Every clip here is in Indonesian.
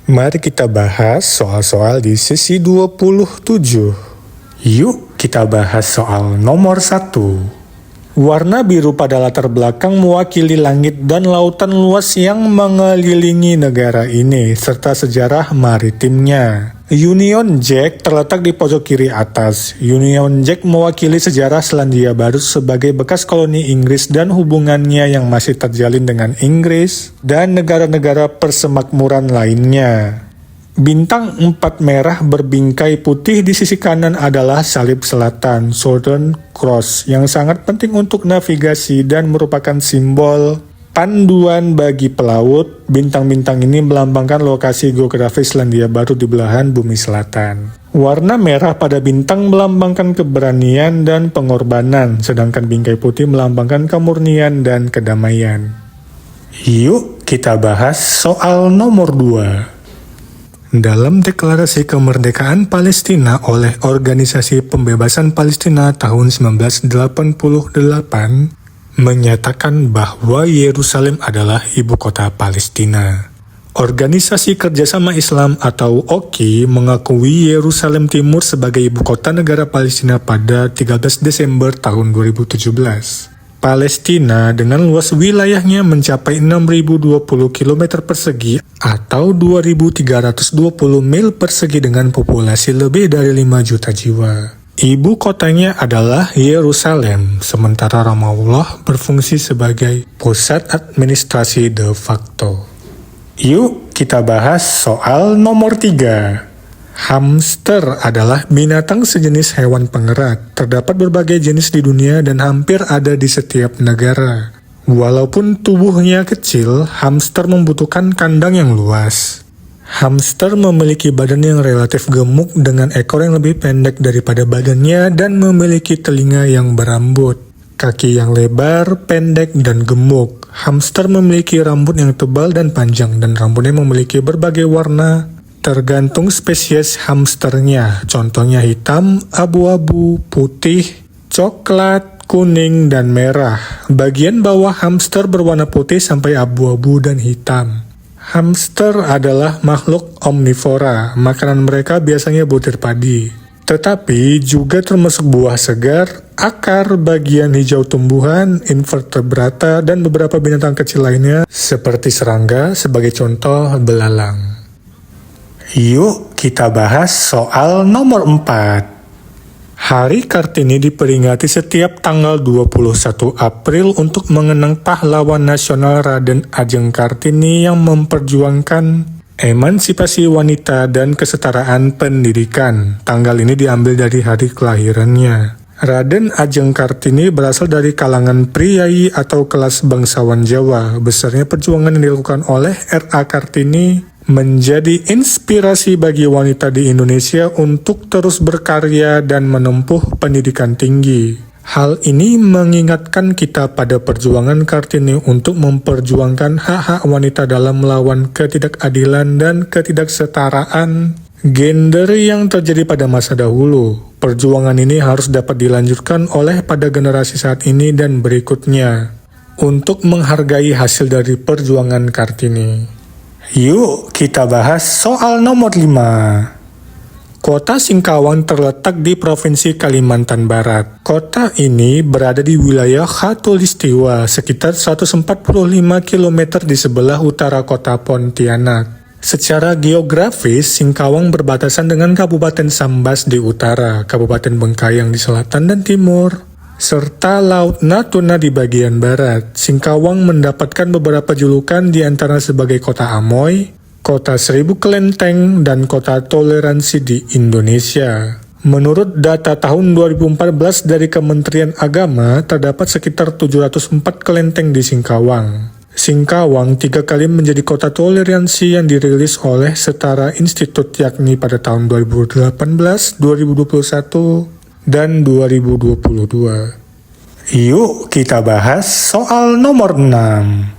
Mari kita bahas soal-soal di sesi 27. Yuk kita bahas soal nomor 1. Warna biru pada latar belakang mewakili langit dan lautan luas yang mengelilingi negara ini, serta sejarah maritimnya. Union Jack terletak di pojok kiri atas. Union Jack mewakili sejarah Selandia Baru sebagai bekas koloni Inggris dan hubungannya yang masih terjalin dengan Inggris dan negara-negara persemakmuran lainnya. Bintang 4 merah berbingkai putih di sisi kanan adalah salib selatan, Southern Cross, yang sangat penting untuk navigasi dan merupakan simbol panduan bagi pelaut. Bintang-bintang ini melambangkan lokasi geografis Selandia Baru di belahan bumi selatan. Warna merah pada bintang melambangkan keberanian dan pengorbanan, sedangkan bingkai putih melambangkan kemurnian dan kedamaian. Yuk kita bahas soal nomor 2. Dalam Deklarasi Kemerdekaan Palestina oleh Organisasi Pembebasan Palestina tahun 1988, menyatakan bahwa Yerusalem adalah ibu kota Palestina. Organisasi Kerjasama Islam atau OKI mengakui Yerusalem Timur sebagai ibu kota negara Palestina pada 13 Desember tahun 2017. Palestina dengan luas wilayahnya mencapai 6.020 km persegi atau 2.320 mil persegi dengan populasi lebih dari 5 juta jiwa. Ibu kotanya adalah Yerusalem, sementara Ramallah berfungsi sebagai pusat administrasi de facto. Yuk kita bahas soal nomor 3. Hamster adalah binatang sejenis hewan pengerat. Terdapat berbagai jenis di dunia dan hampir ada di setiap negara. Walaupun tubuhnya kecil, hamster membutuhkan kandang yang luas. Hamster memiliki badan yang relatif gemuk dengan ekor yang lebih pendek daripada badannya dan memiliki telinga yang berambut, kaki yang lebar, pendek, dan gemuk. Hamster memiliki rambut yang tebal dan panjang, dan rambutnya memiliki berbagai warna tergantung spesies hamsternya, contohnya hitam, abu-abu, putih, coklat, kuning, dan merah. Bagian bawah hamster berwarna putih sampai abu-abu dan hitam. Hamster adalah makhluk omnivora, makanan mereka biasanya butir padi. Tetapi juga termasuk buah segar, akar, bagian hijau tumbuhan, invertebrata, dan beberapa binatang kecil lainnya seperti serangga, sebagai contoh belalang. Yuk kita bahas soal nomor 4. Hari Kartini diperingati setiap tanggal 21 April untuk mengenang pahlawan nasional Raden Ajeng Kartini yang memperjuangkan emansipasi wanita dan kesetaraan pendidikan. Tanggal ini diambil dari hari kelahirannya. Raden Ajeng Kartini berasal dari kalangan priyayi atau kelas bangsawan Jawa. Besarnya perjuangan yang dilakukan oleh R.A. Kartini menjadi inspirasi bagi wanita di Indonesia untuk terus berkarya dan menempuh pendidikan tinggi. Hal ini mengingatkan kita pada perjuangan Kartini untuk memperjuangkan hak-hak wanita dalam melawan ketidakadilan dan ketidaksetaraan gender yang terjadi pada masa dahulu. Perjuangan ini harus dapat dilanjutkan oleh pada generasi saat ini dan berikutnya untuk menghargai hasil dari perjuangan Kartini. Yuk kita bahas soal nomor 5. Kota Singkawang terletak di Provinsi Kalimantan Barat. Kota ini berada di wilayah Khatulistiwa, sekitar 145 km di sebelah utara kota Pontianak. Secara geografis, Singkawang berbatasan dengan Kabupaten Sambas di utara, Kabupaten Bengkayang di selatan dan timur, serta Laut Natuna di bagian barat. Singkawang mendapatkan beberapa julukan di antara sebagai kota Amoy, kota 1000 kelenteng, dan kota toleransi di Indonesia. Menurut data tahun 2014 dari Kementerian Agama, terdapat sekitar 704 kelenteng di Singkawang. Singkawang 3 kali menjadi kota toleransi yang dirilis oleh Setara Institut, yakni pada tahun 2018, 2021, dan 2022. Yuk kita bahas soal nomor 6.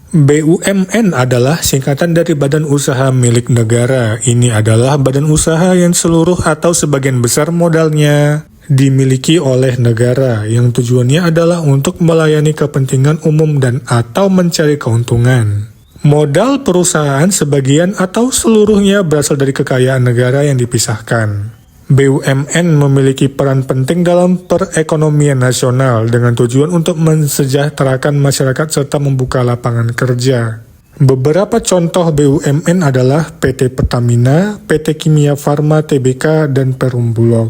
BUMN adalah singkatan dari Badan Usaha Milik Negara. Ini adalah badan usaha yang seluruh atau sebagian besar modalnya dimiliki oleh negara yang tujuannya adalah untuk melayani kepentingan umum dan atau mencari keuntungan. Modal perusahaan sebagian atau seluruhnya berasal dari kekayaan negara yang dipisahkan. BUMN memiliki peran penting dalam perekonomian nasional dengan tujuan untuk mensejahterakan masyarakat serta membuka lapangan kerja. Beberapa contoh BUMN adalah PT Pertamina, PT Kimia Farma Tbk, dan Perum Bulog.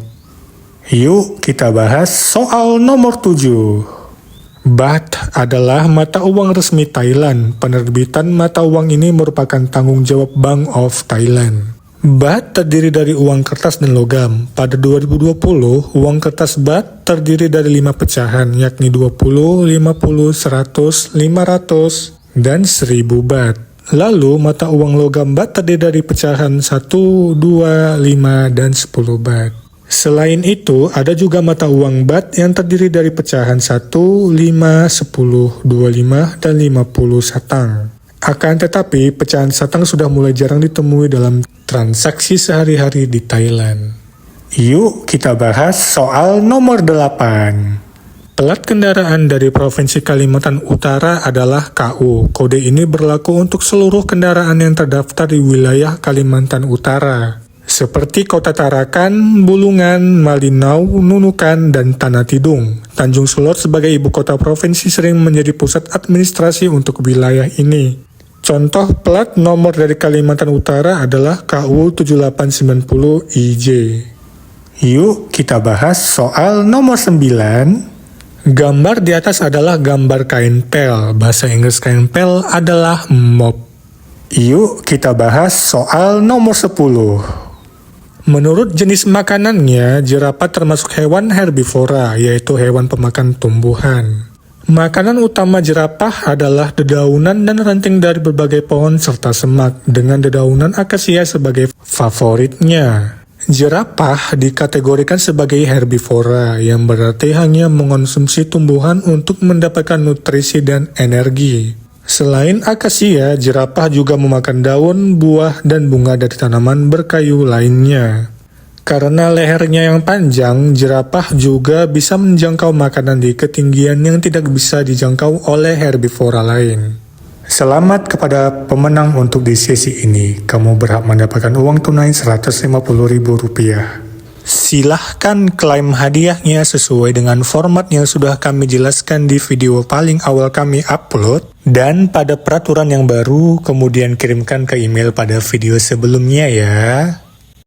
Yuk kita bahas soal nomor 7. Baht adalah mata uang resmi Thailand. Penerbitan mata uang ini merupakan tanggung jawab Bank of Thailand. Baht terdiri dari uang kertas dan logam. Pada 2020, uang kertas Baht terdiri dari 5 pecahan, yakni 20, 50, 100, 500, dan 1000 Baht. Lalu, mata uang logam Baht terdiri dari pecahan 1, 2, 5, dan 10 Baht. Selain itu, ada juga mata uang Baht yang terdiri dari pecahan 1, 5, 10, 25, dan 50 satang. Akan tetapi, pecahan satang sudah mulai jarang ditemui dalam transaksi sehari-hari di Thailand. Yuk kita bahas soal nomor 8. Plat kendaraan dari Provinsi Kalimantan Utara adalah KU. Kode ini berlaku untuk seluruh kendaraan yang terdaftar di wilayah Kalimantan Utara, seperti Kota Tarakan, Bulungan, Malinau, Nunukan, dan Tanah Tidung. Tanjung Selor sebagai ibu kota provinsi sering menjadi pusat administrasi untuk wilayah ini. Contoh plat nomor dari Kalimantan Utara adalah KU 7890 IJ. Yuk kita bahas soal nomor 9. Gambar di atas adalah gambar kain pel. Bahasa Inggris kain pel adalah mop. Yuk kita bahas soal nomor 10. Menurut jenis makanannya, jerapah termasuk hewan herbivora, yaitu hewan pemakan tumbuhan. Makanan utama jerapah adalah dedaunan dan ranting dari berbagai pohon serta semak, dengan dedaunan akasia sebagai favoritnya. Jerapah dikategorikan sebagai herbivora, yang berarti hanya mengonsumsi tumbuhan untuk mendapatkan nutrisi dan energi. Selain akasia, jerapah juga memakan daun, buah, dan bunga dari tanaman berkayu lainnya. Karena lehernya yang panjang, jerapah juga bisa menjangkau makanan di ketinggian yang tidak bisa dijangkau oleh herbivora lain. Selamat kepada pemenang untuk di sesi ini. Kamu berhak mendapatkan uang tunai Rp150.000. Silahkan klaim hadiahnya sesuai dengan format yang sudah kami jelaskan di video paling awal kami upload, dan pada peraturan yang baru, kemudian kirimkan ke email pada video sebelumnya ya.